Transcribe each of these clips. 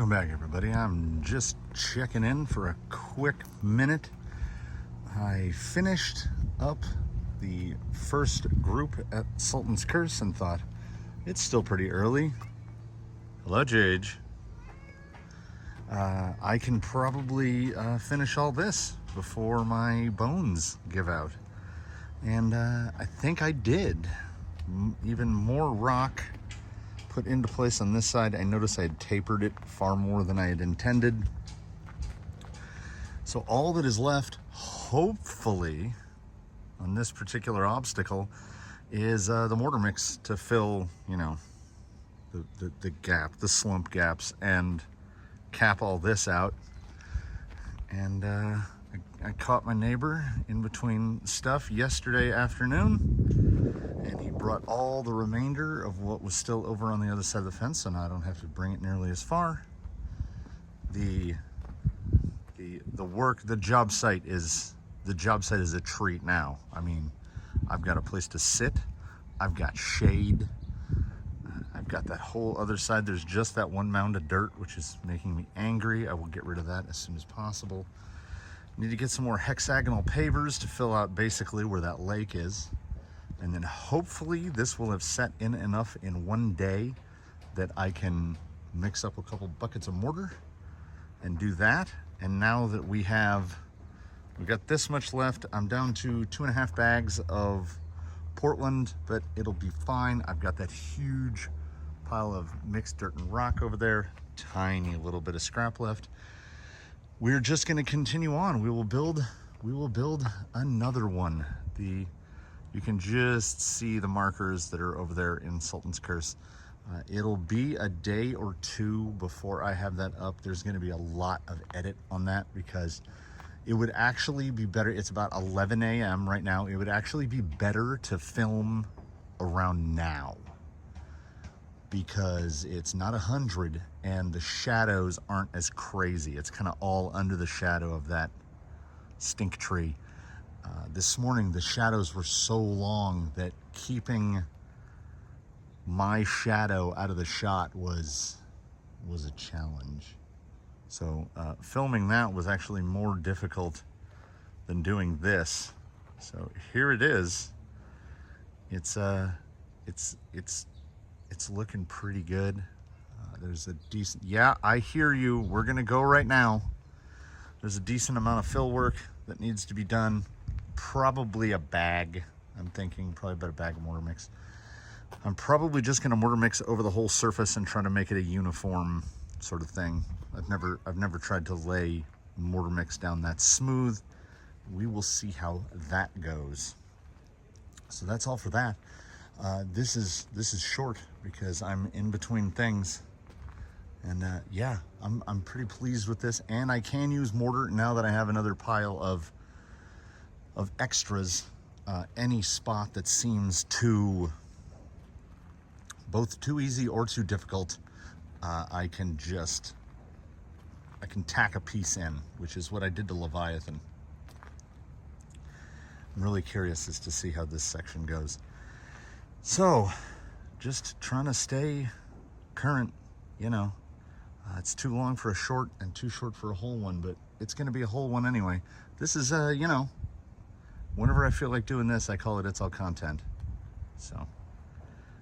Welcome back, everybody. I'm just checking in for a quick minute. I finished up the first group at Sultan's Curse and thought, it's still pretty early. Hello, Jage. I can probably finish all this before my bones give out. And I think I did. Even more rock put into place on this side. I noticed I had tapered it far more than I had intended. So all that is left, hopefully, on this particular obstacle is the mortar mix to fill, you know, the gap, the slump gaps, and cap all this out. And I caught my neighbor in between stuff yesterday afternoon, and he brought all the remainder of what was still over on the other side of the fence, so now I don't have to bring it nearly as far. The job site is a treat now. I mean, I've got a place to sit, I've got shade, I've got that whole other side. There's just that one mound of dirt, which is making me angry. I will get rid of that as soon as possible. Need to get some more hexagonal pavers to fill out basically where that lake is. And then hopefully this will have set in enough in one day that I can mix up a couple buckets of mortar and do that. And now that we've got this much left, I'm down to 2.5 bags of Portland, but it'll be fine. I've got that huge pile of mixed dirt and rock over there, tiny little bit of scrap left. We're just going to continue on. We will build another one. You can just see the markers that are over there in Sultan's Curse. It'll be a day or two before I have that up. There's going to be a lot of edit on that because it would actually be better. It's about 11 a.m. right now. It would actually be better to film around now because it's not 100 and the shadows aren't as crazy. It's kind of all under the shadow of that stink tree. This morning, the shadows were so long that keeping my shadow out of the shot was a challenge. So filming that was actually more difficult than doing this. So here it is. It's looking pretty good. There's a decent, yeah, I hear you. We're gonna go right now. There's a decent amount of fill work that needs to be done. Probably a bag. I'm thinking probably about a bag of mortar mix. I'm probably just gonna mortar mix over the whole surface and try to make it a uniform sort of thing. I've never tried to lay mortar mix down that smooth. We will see how that goes. So that's all for that. This is short because I'm in between things, and yeah, I'm pretty pleased with this, and I can use mortar now that I have another pile of extras. Any spot that seems both too easy or too difficult, I can tack a piece in, which is what I did to Leviathan. I'm really curious as to see how this section goes. So, just trying to stay current, you know. It's too long for a short and too short for a whole one, but it's going to be a whole one anyway. This is, you know, whenever I feel like doing this, I call it It's All Content. So,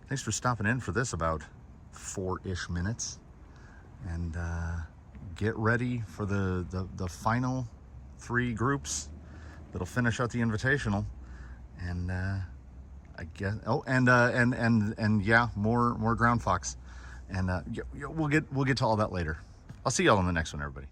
thanks for stopping in for this about 4-ish minutes. And get ready for the final 3 groups that'll finish out the invitational. And I guess, oh, and yeah, more ground fox, and we'll get to all that later. I'll see y'all on the next one, everybody.